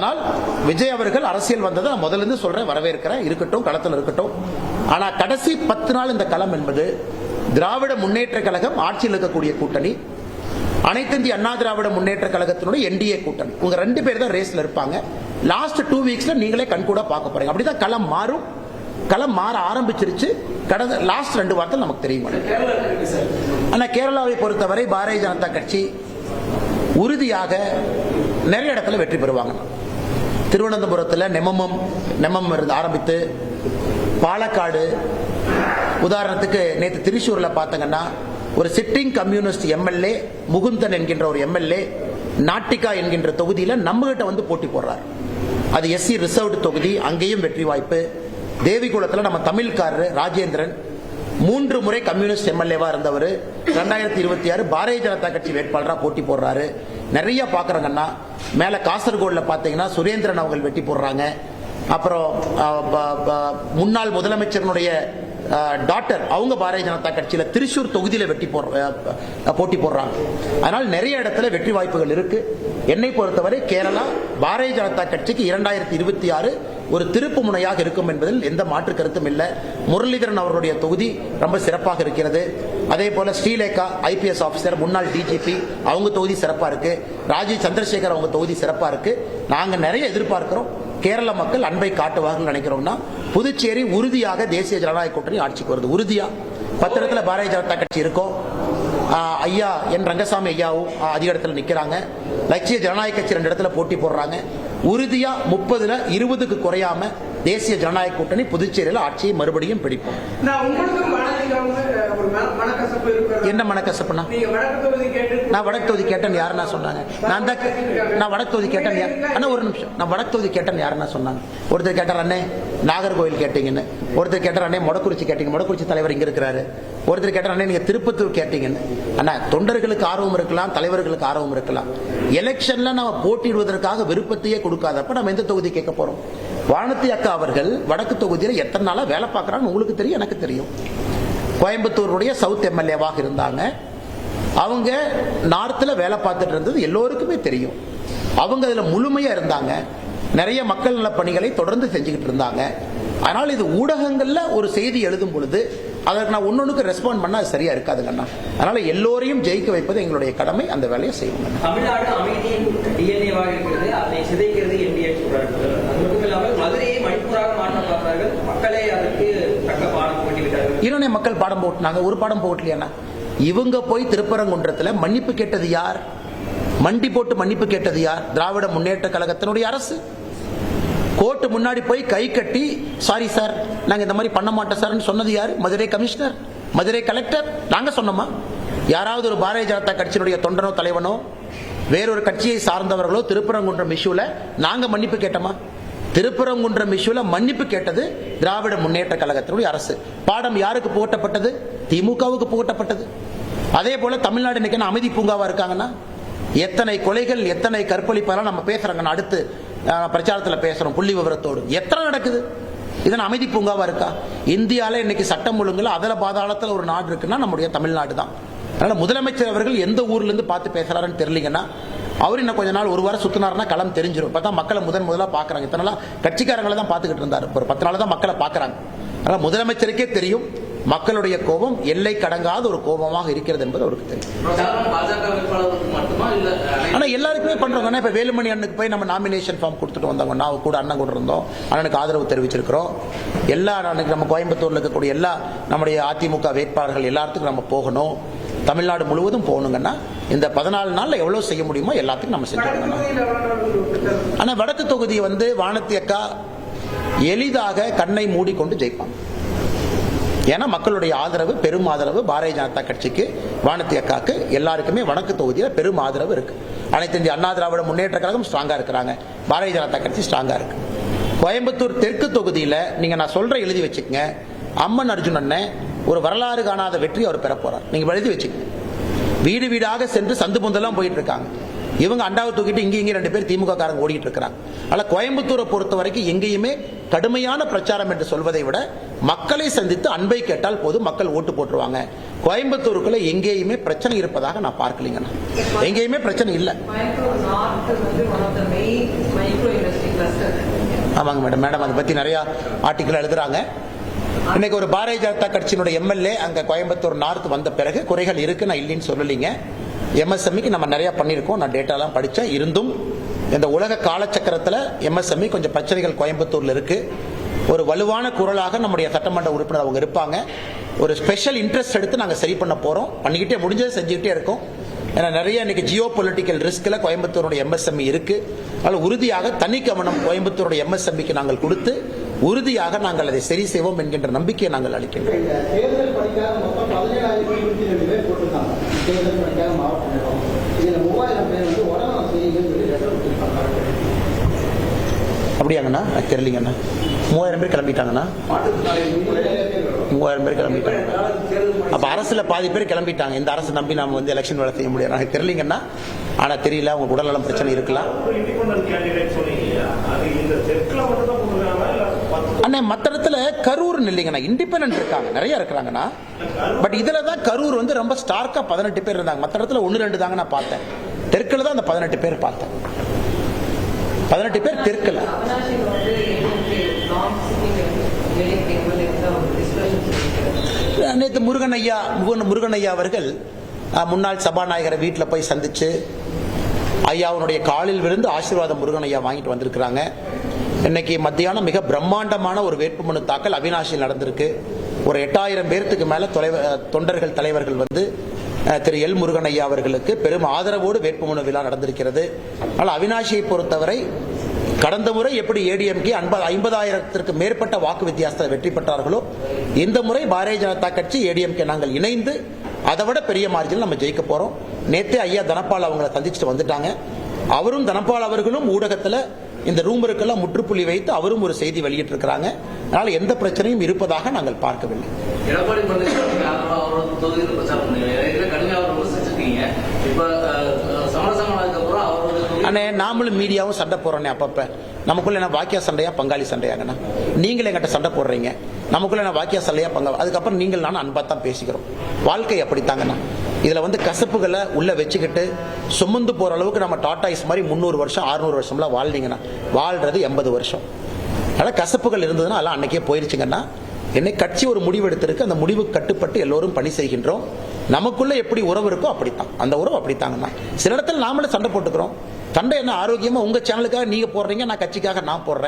ஆனால் விஜய் அவர்கள் அரசியல் வந்ததை நான் முதல்ல இருந்து சொல்றேன், வரவேற்கிறேன், இருக்கட்டும், களத்தில் இருக்கட்டும். ஆனா கடைசி 10 நாள் இந்த களம் என்பது திராவிட முன்னேற்ற கழகம் ஆட்சியில் இருக்கக்கூடிய கூட்டணி, அனைத்து இந்திய அண்ணா திராவிட முன்னேற்ற கழகத்தினுடைய என்டிஏ கூட்டணி, உங்க 2 பேர் தான் ரேஸ்ல இருப்பாங்க. லாஸ்ட் 2 வீக்ஸ்ல நீங்களே கண்கூட பார்க்க போறீங்க. அப்படிதான் களம் மாறும். களம் மாற ஆரம்பிச்சிருச்சு. கடந்த லாஸ்ட் 2 வாரத்தில் நமக்கு தெரியும். ஆனா கேரளாவை பொறுத்தவரை பாரதிய ஜனதா கட்சி உறுதியாக நிறைய இடத்துல வெற்றி பெறுவாங்க. திருவனந்தபுரத்தில் நெமம் ஆரம்பித்து பாலக்காடு, உதாரணத்துக்கு நேற்று திரிசூர்ல பார்த்தங்கன்னா ஒரு சிட்டிங் கம்யூனிஸ்ட் எம்எல்ஏ முகுந்தன் என்கின்ற ஒரு எம்எல்ஏ நாட்டிகா என்கின்ற தொகுதியில நம்ம கிட்ட வந்து போட்டி போடுறார். அது எஸ்சி ரிசர்வ்டு தொகுதி, அங்கேயும் வெற்றி வாய்ப்பு. தேவிகுளத்தில் நம்ம தமிழ்காரர் ராஜேந்திரன் 3 முறை கம்யூனிஸ்ட் எம்எல்ஏவா இருந்தவர் 2026 பாரதிய ஜனதா கட்சி வேட்பாளராக போட்டி போடுறாரு. நிறைய பாக்குறாங்கன்னா மேல காசர்கோடுல பாத்தீங்கன்னா சுரேந்திரன் அவங்க வெட்டி போடுறாங்க. அப்புறம் முன்னாள் முதலமைச்சருடைய டாக்டர் அவங்க பாரதிய ஜனதா கட்சியில திரிசூர் தொகுதியில போட்டி போடுறாங்க. அதனால் நிறைய இடத்துல வெற்றி வாய்ப்புகள் இருக்கு. என்னை பொறுத்தவரை கேரளா பாரதிய ஜனதா கட்சிக்கு 2026 ஒரு திருப்பு முனையாக இருக்கும் என்பதில் எந்த மாற்று கருத்தும் இல்லை. முரளிதரன் அவர்களுடைய தொகுதி ரொம்ப சிறப்பாக இருக்கிறது. அதே போல ஸ்ரீலேகா ஐபிஎஸ் ஆபிசர், முன்னாள் டிஜிபி, அவங்க தொகுதி சிறப்பா இருக்கு. ராஜீவ் சந்திரசேகர் அவங்க தொகுதி சிறப்பா இருக்கு. நாங்க நிறைய எதிர்பார்க்கிறோம். கேரள மக்கள் அன்பை காட்டுவார்கள் நினைக்கிறோம்னா புதுச்சேரி உறுதியாக தேசிய ஜனநாயக கூட்டணி ஆட்சிக்கு வருது. உறுதியா 10 இடத்துல பாரதிய ஜனதா கட்சி இருக்கும். ஐயா என் ரங்கசாமி ஐயாவும் அதிக இடத்துல நிக்கிறாங்க. லட்சிய ஜனநாயக கட்சி 2 இடத்துல போட்டி போடுறாங்க. உறுதியா 30ல 20க்கு குறையாம தேசிய ஜனநாயக கூட்டணி புதுச்சேரியில் ஆட்சியை மறுபடியும் பிடிப்போம். என்ன மனக்கசப்புனா? நான் வடக்கு தொகுதி கேட்டேன் யாருன்னா சொன்னாங்க? நான் வடக்கு தொகுதி கேட்டேன். அண்ணா ஒரு நிமிஷம், நான் வடக்கு தொகுதி கேட்டேன் யாருன்னா சொன்னாங்க? ஒருத்தர் கேட்டார் அண்ணே நாகர்கோவில் கேட்டீங்கன்னு, ஒருத்தர் கேட்டார் அண்ணே மொடக்குறிச்சி கேட்டீங்க, மொடக்குறிச்சி தலைவர் இங்க இருக்கிறாரு. ஒருத்தர் கேட்டார் அண்ணே நீங்க திருப்பத்தூர் கேட்டீங்கன்னு. அண்ணா தொண்டர்களுக்கு ஆர்வம் இருக்கலாம், தலைவர்களுக்கு ஆர்வம் இருக்கலாம். எலெக்ஷன்ல நம்ம போட்டியிடுவதற்காக விருப்பத்தையே கொடுக்காதப்ப நம்ம எந்த தொகுதி கேட்க போறோம்? வானதி அக்கா அவர்கள் வடக்கு தொகுதியில் எத்தனை நாளா வேலை பார்க்கறாங்க உங்களுக்கு தெரியும், எனக்கு தெரியும். கோயம்புத்தூருடைய சவுத் எம்எல்ஏவாக இருந்தாங்க. அவங்க நார்த்ல வேலை பார்த்துட்டு இருந்தது எல்லோருக்குமே தெரியும். அவங்க அதுல முழுமையா இருந்தாங்க. நிறைய மக்கள் நல பணிகளை தொடர்ந்து செஞ்சுக்கிட்டு இருந்தாங்க. அதனால இது ஊடகங்கள்ல ஒரு செய்தி எழுதும் பொழுது அதற்கு நான் ஒன்னொன்னுக்கு ரெஸ்பாண்ட் பண்ணா சரியா இருக்காதுங்கண்ணா. அதனால எல்லோரையும் ஜெயிக்க வைப்பது எங்களுடைய கடமை. அந்த வேலையை செய்வோம். தமிழ்நாடு அமைதியின் டிஎன்ஏவாக இருக்கிறது, அதை சிதைக்கிறது என்டிஏ சொல்றார்கள். அது மட்டும் இல்லாமல் மதுரையை மணிப்பூராக மாற்ற பார்த்தார்கள். மக்களே அதற்கு தக்க பாடம் போட்டிவிட்டார்கள். இரண்டே மக்கள் பாடம் போட்டுனாங்க, ஒரு பாடம் போட்டலையா? இவங்க போய் திருப்பரங்குன்றத்தில் மன்னிப்பு கேட்டது யார்? மண்டி போட்டு மன்னிப்பு கேட்டது யார்? திராவிட முன்னேற்ற கழகத்தினுடைய அரசு. கோர்ட்டு முன்னாடி போய் கை கட்டி சாரி சார் நாங்க இந்த மாதிரி பண்ண மாட்டோம் சார் சொன்னது யாரு? Madurai commissioner, Madurai collector. நாங்க சொன்னோமா? யாராவது ஒரு பாரதிய ஜனதா கட்சியினுடைய தொண்டனோ தலைவனோ வேறொரு கட்சியை சார்ந்தவர்களோ திருப்பரங்குன்றம் இஷ்யூல நாங்க மன்னிப்பு கேட்டோமா? திருப்பரங்குன்றம் இஷ்யூல மன்னிப்பு கேட்டது திராவிட முன்னேற்ற கழகத்தினுடைய அரசு. பாடம் யாருக்கு போட்டப்பட்டது? திமுகவுக்கு போட்டப்பட்டது. அதே போல தமிழ்நாடு இன்னைக்கு அமைதி பூங்காவா இருக்காங்கன்னா எத்தனை கொலைகள், எத்தனை கற்பழிப்பெல்லாம் நம்ம பேசுறாங்க. அடுத்து பிரச்சாரத்தில் பேசுறோம் புள்ளி விவரத்தோடு. எத்தனை நடக்குது? இதன் அமைதி பூங்காவா இருக்கா? இந்தியால இன்னைக்கு சட்டம் ஒழுங்குல அதல பாதாளத்தில் ஒரு நாடு இருக்குன்னா நம்முடைய தமிழ்நாடு தான். அதனால முதலமைச்சர் அவர்கள் எந்த ஊர்ல இருந்து பார்த்து பேசுறாருன்னு தெரியலீங்கன்னா அவர் இன்னும் கொஞ்ச நாள் ஒரு வாரம் சுத்தினாருன்னா களம் தெரிஞ்சிடும். இப்பதான் மக்களை முதலா பாக்குறாங்க. இத்தனை நாளா கட்சிக்காரங்களை தான் பார்த்துக்கிட்டு இருந்தாரு. ஒரு 10 நாள் தான் மக்களை பாக்குறாங்க. அதனால முதலமைச்சருக்கே தெரியும் மக்களுடைய கோபம் எல்லை கடங்காத ஒரு கோபமாக இருக்கிறது என்பது அவருக்கு தெரியும். ஆனா எல்லாருக்குமே பண்றோம். இப்ப வேலுமணி அண்ணனுக்கு போய் நம்ம நாமினேஷன் ஃபார்ம் கொடுத்துட்டு வந்தாங்க. நான் கூட அண்ணன் கூட இருந்தோம். அண்ணனுக்கு ஆதரவு தெரிவிச்சிருக்கிறோம். எல்லா அண்ணனுக்கு நம்ம கோயம்புத்தூர்ல இருக்கக்கூடிய எல்லா நம்முடைய அதிமுக வேட்பாளர்கள் எல்லாத்துக்கும் நம்ம போகணும். தமிழ்நாடு முழுவதும் போகணுங்கன்னா இந்த 14 நாள்ல எவ்வளவு செய்ய முடியுமோ எல்லாத்துக்கும் நம்ம செஞ்சுக்கணும். ஆனா வடக்கு தொகுதி வானதி அக்கா எளிதாக கண்ணை மூடிக்கொண்டு ஜெயிப்பாங்க. ஏன்னா மக்களுடைய ஆதரவு, பெரும் ஆதரவு பாரதிய ஜனதா கட்சிக்கு, வானதி அக்காக்கு எல்லாருக்குமே வடக்கு தொகுதியில் பெரும் ஆதரவு இருக்கு. அனைத்து இந்திய அண்ணா திராவிட முன்னேற்ற கழகம் ஸ்ட்ராங்கா இருக்கிறாங்க. பாரதிய ஜனதா கட்சி ஸ்ட்ராங்கா இருக்கு. கோயம்புத்தூர் தெற்கு தொகுதியில நீங்க நான் சொல்ற எழுதி வச்சுக்கங்க. அம்மன் அர்ஜுனன் ஒரு வரலாறு காணாத வெற்றி அவர் பெற போறார். நீங்க எழுதி வச்சுக்கங்க. வீடு வீடாக சென்று சந்து பொந்தெல்லாம் போயிட்டு இருக்காங்க. இவங்க அண்டாவை தூக்கிட்டு இங்கே 2 பேர் திமுக காரங்க ஓடிட்டு இருக்கிறாங்க. அதனால கோயம்புத்தூரை பொறுத்த வரைக்கும் எங்கேயுமே கடுமையான பிரச்சாரம் என்று சொல்வதை விட மக்களை சந்தித்து அன்பை கேட்டால் போதும், மக்கள் ஓட்டு போட்டுருவாங்க. கோயம்புத்தூருக்குள்ள எங்கேயுமே பிரச்சனை இருப்பதாக நான் பார்க்கலீங்கண்ணா. எங்கேயுமே பிரச்சனை இல்லை. ஆமாங்க மேடம், மேடம் அதை பத்தி நிறைய ஆர்டிக்கல் எழுதுறாங்க. இன்னைக்கு ஒரு பாரதிய ஜனதா கட்சியினுடைய எம்எல்ஏ அங்க கோயம்புத்தூர் நார்த் வந்த பிறகு குறைகள் இருக்கு, நான் இல்லைன்னு சொல்லலீங்க. எம்எஸ்எம்இக்கு நம்ம நிறைய பண்ணியிருக்கோம், நான் டேட்டாலாம் படித்தேன். இருந்தும் இந்த உலக காலச்சக்கரத்தில் எம்எஸ்எம்இ கொஞ்சம் பிரச்சனைகள் கோயம்புத்தூர்ல இருக்கு. ஒரு வலுவான குரலாக நம்முடைய சட்டமன்ற உறுப்பினர் அவங்க இருப்பாங்க. ஒரு ஸ்பெஷல் இன்ட்ரெஸ்ட் எடுத்து நாங்கள் சரி பண்ண போறோம், பண்ணிக்கிட்டே முடிஞ்சதை செஞ்சுக்கிட்டே இருக்கோம். ஏன்னா நிறைய இன்னைக்கு ஜியோ பொலிட்டிக்கல் ரிஸ்க்ல கோயம்புத்தூருடைய எம்எஸ்எம்இ இருக்கு. அதனால் உறுதியாக தனி கவனம் கோயம்புத்தூருடைய எம்எஸ்எம்இக்கு நாங்கள் கொடுத்து உறுதியாக நாங்கள் அதை சரி செய்வோம் என்கின்ற நம்பிக்கையை நாங்கள் அளிக்கின்றோம். அப்படியாங்கண்ணா? தெரியலீங்கண்ணா. 3000 பேர் கிளம்பிட்டாங்கண்ணா. 3000 பேர் கிளம்பிட்டாங்க. அப்ப அரசுல பாதி பேர் கிளம்பிட்டாங்க. இந்த அரசு நம்பி நாம வந்து எலெக்ஷன் வேலை செய்ய முடியாது. எனக்கு தெரியலீங்கண்ணா. ஆனா தெரியல, உங்க உடல்நலம் பிரச்சனை இருக்கலாம். அண்ணா மற்ற இடத்துல கரூர் இல்லைங்கண்ணா, இண்டிபெண்டன்ட் இருக்காங்க, நிறைய இருக்கிறாங்கண்ணா. பட் இதுல தான் கரூர் வந்து ரொம்ப ஸ்டார்க்கா 18 பேர் இருந்தாங்க. மற்ற இடத்துல 1-2 தாங்க நான் பார்த்தேன். தெற்குல தான் அந்த 18 பேர் பார்த்தேன். 18 பேர் தெற்குல. நேற்று முருகன் ஐயா அவர்கள் முன்னாள் சபாநாயகரை வீட்டில் போய் சந்திச்சு ஐயாவுடைய காலில் விழுந்து ஆசீர்வாதம் முருகன் ஐயா வாங்கிட்டு வந்திருக்கிறாங்க. இன்னைக்கு மத்தியானம் மிக பிரம்மாண்டமான ஒரு வேட்புமனு தாக்கல் அவினாசியில் நடந்திருக்கு. ஒரு 8000 பேருக்கு மேல தொண்டர்கள் தலைவர்கள் வந்து திரு எல் முருகன் ஐயா அவர்களுக்கு பெரும் ஆதரவோடு வேட்புமனு விழா நடந்திருக்கிறது. ஆனால் அவினாசியை பொறுத்தவரை கடந்த முறை எப்படி ஏடிஎம்கே 50,000த்திற்கு மேற்பட்ட வாக்கு வித்தியாசத்தில் வெற்றி பெற்றார்களோ இந்த முறை பாரதிய ஜனதா கட்சி ஏடிஎம்கே நாங்கள் இணைந்து அதை விட பெரிய மார்ஜினில் நம்ம ஜெயிக்க போறோம். நேற்றே ஐயா தனபால் அவங்களை சந்திச்சுட்டு வந்துட்டாங்க. அவரும் தனபால் அவர்களும் ஊடகத்தில் இந்த ரூமருக்கெல்லாம் முற்றுப்புள்ளி வைத்து அவரும் ஒரு செய்தி வெளியிட்டு இருக்கிறாங்க. அதனால எந்த பிரச்சனையும் இருப்பதாக நாங்கள் பார்க்கவில்லை. அண்ணே நாமளும் மீடியாவும் சண்டை போடுறோன்னே அப்பப்ப. நமக்குள்ள என்ன வாக்கியா சண்டையா பங்காளி சண்டையாங்கண்ணா? நீங்களே எங்கிட்ட சண்டை போடுறீங்க, நமக்குள்ள என்ன வாக்கியா சண்டையா பங்காளி? அதுக்கப்புறம் நீங்கள் நானும் அன்பா தான் பேசிக்கிறோம். வாழ்க்கை அப்படித்தாங்கண்ணா. இதுல வந்து கசப்புகளை உள்ள வச்சுக்கிட்டு சுமந்து போற அளவுக்கு நம்ம டாடாய்ஸ் மாதிரி 300 வருஷம் 600 வருஷம்லாம் வாழ்ந்தீங்கன்னா வாழ்றது 80 வருஷம். அதனால கசப்புகள் இருந்ததுன்னா அதெல்லாம் அன்னைக்கே போயிருச்சுங்கன்னா. என்னை கட்சி ஒரு முடிவு எடுத்திருக்கு, அந்த முடிவுக்கு கட்டுப்பட்டு எல்லோரும் பணி செய்கின்றோம். நமக்குள்ள எப்படி உறவு இருக்கோ அப்படித்தான், அந்த உறவு அப்படித்தாங்கண்ணா. சில இடத்துல நாமளே சண்டை போட்டுக்கிறோம். சண்டை என்ன ஆரோக்கியமா உங்க சேனலுக்காக நீங்க போடுறீங்க, நான் கட்சிக்காக நான் போடுறேன்.